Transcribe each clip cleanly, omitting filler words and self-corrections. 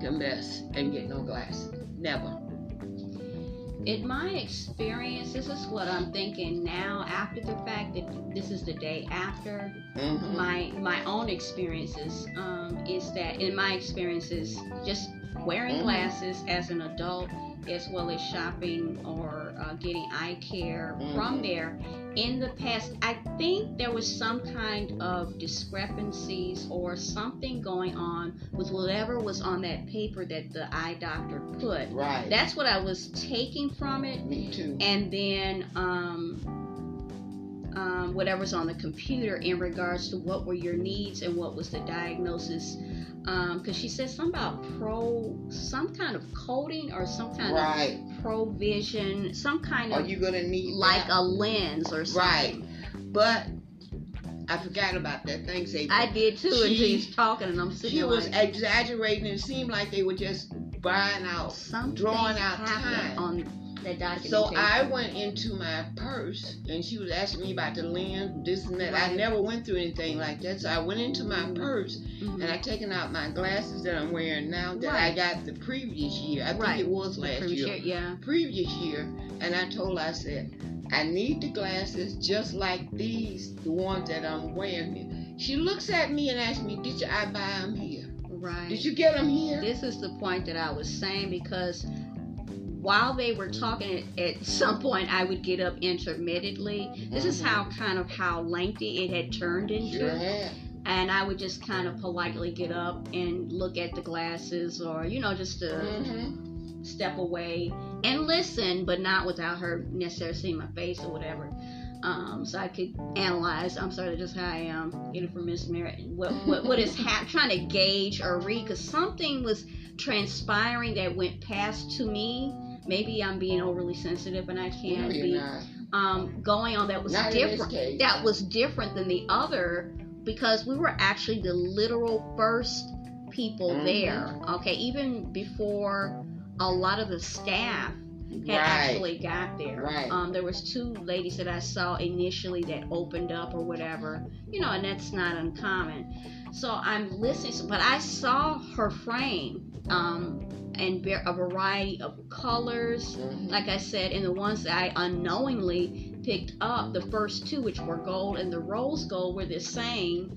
the mess and get no glasses. Never. In my experience, this is what I'm thinking now after the fact that this is the day after. My own experiences is that in my experiences, just wearing glasses as an adult, as well as shopping or getting eye care from there. In the past, I think there was some kind of discrepancies or something going on with whatever was on that paper that the eye doctor put. Right. That's what I was taking from it. Me too. And then whatever's on the computer in regards to what were your needs and what was the diagnosis. Because she said something about some kind of coating or some kind of provision, some kind of. Are you gonna need like that? a lens or something? Right, but I forgot about that. Thanks, April. I did too until he's talking and I'm sitting She there was like, exaggerating. It seemed like they were just buying out, drawing out time. On that documentation. So I went into my purse and she was asking me about the lens, this and that. I never went through anything like that. So I went into my purse and I taken out my glasses that I'm wearing now that I got the previous year. I think it was last year. Yeah. Previous year. And I told her, I said, I need the glasses just like these, the ones that I'm wearing here. She looks at me and asks me, did I buy them here? Right. Did you get them here? This is the point that I was saying, because while they were talking, at some point I would get up intermittently. This is how lengthy it had turned into. Sure had. And I would just kind of politely get up and look at the glasses, or just to step away and listen, but not without her necessarily seeing my face or whatever. So I could analyze. I'm sorry, just how I am. Getting from Miss Merritt. What is trying to gauge or read, because something was transpiring that went past to me. Maybe I'm being overly sensitive and I can't be going on. That was different. That was different than the other, because we were actually the literal first people there. Okay, even before a lot of the staff had actually got there. Right. There was 2 ladies that I saw initially that opened up or whatever, and that's not uncommon. So I'm listening, but I saw her frame, and a variety of colors, like I said, and the ones that I unknowingly picked up, the first 2, which were gold and the rose gold, were the same.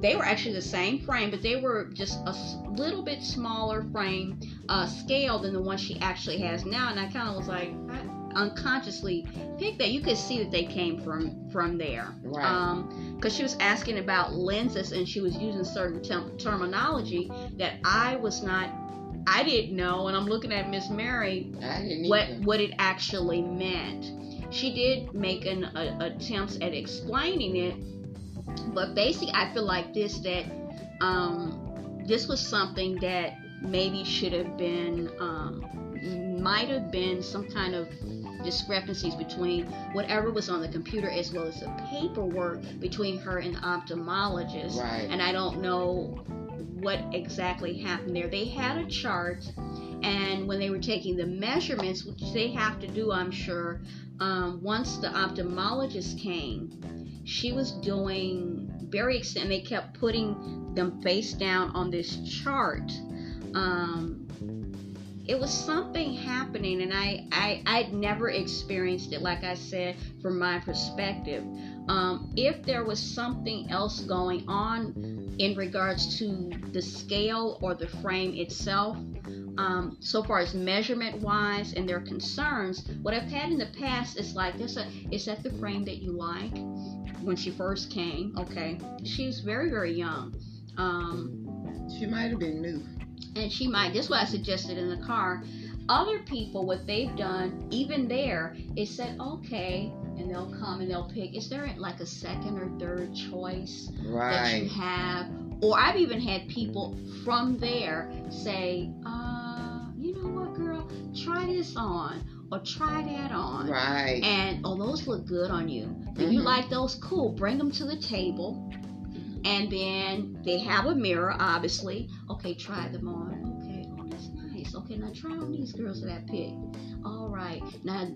They were actually the same frame, but they were just a little bit smaller frame scale than the one she actually has now. And I kind of was like, I unconsciously picked that. You could see that they came from there. Right. Because she was asking about lenses, and she was using certain terminology that I didn't know. And I'm looking at Miss Mary, what it actually meant. She did make an attempts at explaining it. But basically, I feel like this was something that maybe should have been, might have been some kind of discrepancies between whatever was on the computer as well as the paperwork between her and the ophthalmologist. Right. And I don't know what exactly happened there. They had a chart, and when they were taking the measurements, which they have to do, I'm sure, once the ophthalmologist came, she was doing very extent. They kept putting them face down on this chart. It was something happening, and I'd never experienced it, like I said, from my perspective. If there was something else going on in regards to the scale or the frame itself, so far as measurement wise and their concerns, what I've had in the past is like, is that the frame that you like? When she first came, okay, she was very, very young. She might have been new. And she might, this is what I suggested in the car. Other people, what they've done, even there, is said, okay, and they'll come and they'll pick, is there like a second or third choice that you have? Or I've even had people from there say, you know what, girl, try this on. Or try that on. Right. And, those look good on you. If you like those, cool. Bring them to the table. And then they have a mirror, obviously. Okay, try them on. Okay, that's nice. Okay, now try on these girls that I picked. All right, now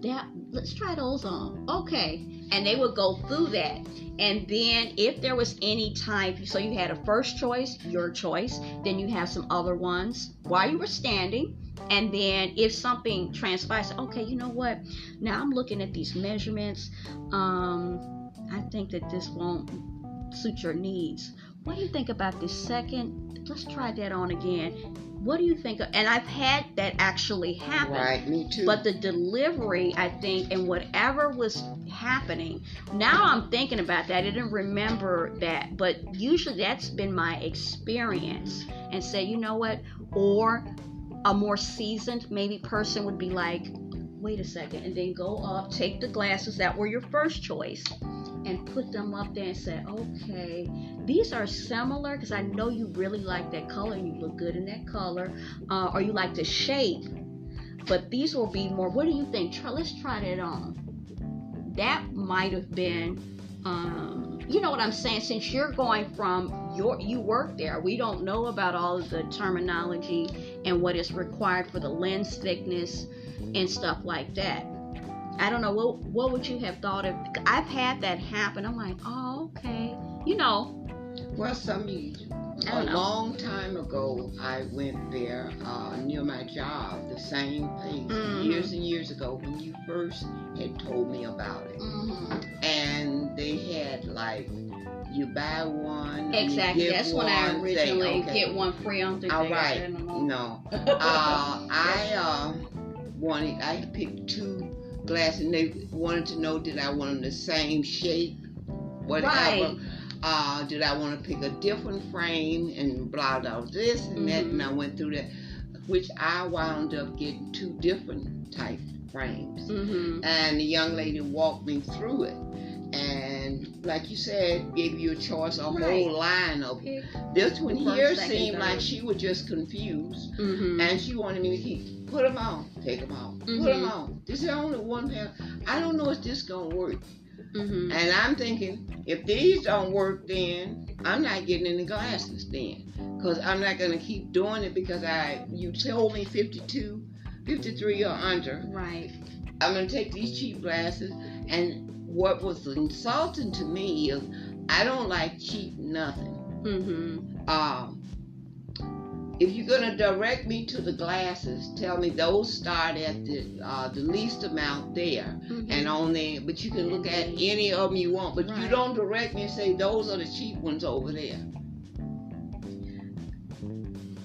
let's try those on. Okay, and they would go through that. And then if there was any type, so you had a first choice, your choice, then you have some other ones while you were standing. And then if something transpires, okay, you know what? Now I'm looking at these measurements. I think that this won't suit your needs. What do you think about this second? Let's try that on again. What do you think? And I've had that actually happen. Right, me too. But the delivery, I think, and whatever was happening, now I'm thinking about that. I didn't remember that. But usually that's been my experience. And say, you know what? Or a more seasoned maybe person would be like, wait a second, and then go up, take the glasses that were your first choice, and put them up there and say, okay, these are similar because I know you really like that color and you look good in that color, or you like the shape, but these will be more, what do you think? Let's try that on. That might have been, you know what I'm saying, since you're going from you work there, we don't know about all of the terminology and what is required for the lens thickness and stuff like that. I don't know, what would you have thought of? I've had that happen. I'm like, oh, okay, you know. Well, a long time ago, I went there near my job, the same place, years and years ago when you first had told me about it. And they had like, you buy one. Exactly. That's when I originally get one free on the day. All right. No. I picked 2 glasses, and they wanted to know, did I want them the same shape, whatever. Right. Did I want to pick a different frame and blah blah this and that, and I went through that, which I wound up getting 2 different type frames. And the young lady walked me through it, and like you said, gave you a choice, a whole line of it. This one here seemed like she was just confused, and she wanted me to keep, put them on, take them off, put them on. This is only one pair. I don't know if this gonna work. And I'm thinking, if these don't work, then I'm not getting any glasses then, because I'm not gonna keep doing it because you told me 52, 53 or under. Right. I'm gonna take these cheap glasses. And what was insulting to me is I don't like cheap nothing. If you're gonna direct me to the glasses, tell me those start at the least amount there, and on there. But you can look at any of them you want. But you don't direct me and say those are the cheap ones over there.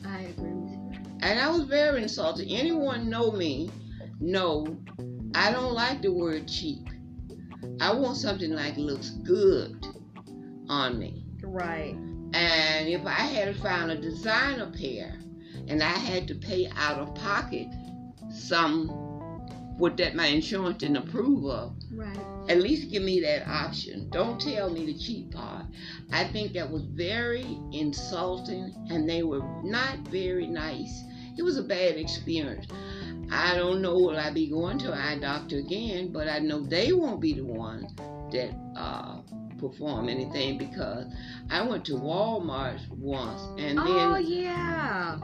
I agree with you. And I was very insulted. Anyone know me? No, I don't like the word cheap. I want something like looks good on me. Right. And if I had found a designer pair and I had to pay out of pocket some what that my insurance didn't approve of, at least give me that option. Don't tell me the cheap part. I think that was very insulting, and they were not very nice. It was a bad experience. I don't know, will I be going to an eye doctor again, but I know they won't be the ones that perform anything, because I went to Walmart once and then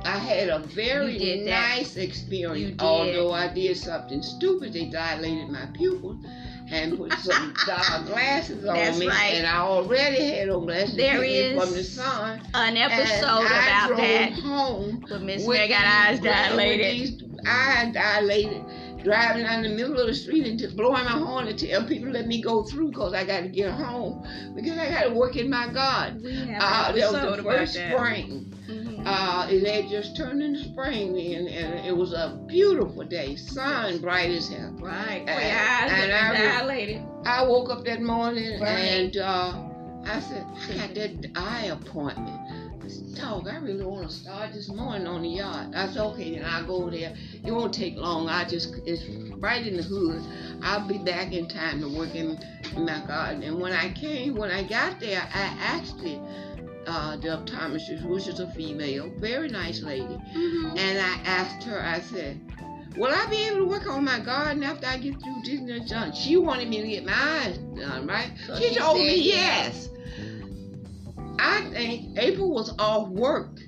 I had a very nice experience. Although I did something stupid, they dilated my pupils and put some glasses on me, and I already had on glasses from the sun. An episode about that. Home with Miss Mary got eyes dilated. Eyes dilated. Driving down the middle of the street and just blowing my horn to tell people let me go through because I got to get home because I got to work in my garden. That was the first spring. It had just turned into spring then, and it was a beautiful day, sun bright as hell. Right. And I woke up that morning and I said, I got that eye appointment. Dog, I really want to start this morning on the yard. I said, okay, then I'll go there. It won't take long. It's right in the hood. I'll be back in time to work in my garden. And when I got there, I asked the optometrist, which is a female, very nice lady, and I asked her, I said, will I be able to work on my garden after I get through this and done? She wanted me to get my eyes done, right? So she told me yes. I think April was off work,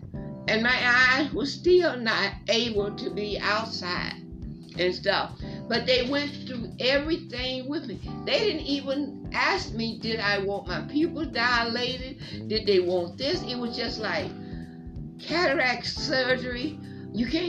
And my eyes were still not able to be outside and stuff. But they went through everything with me. They didn't even ask me, did I want my pupils dilated? Did they want this? It was just like cataract surgery. You can't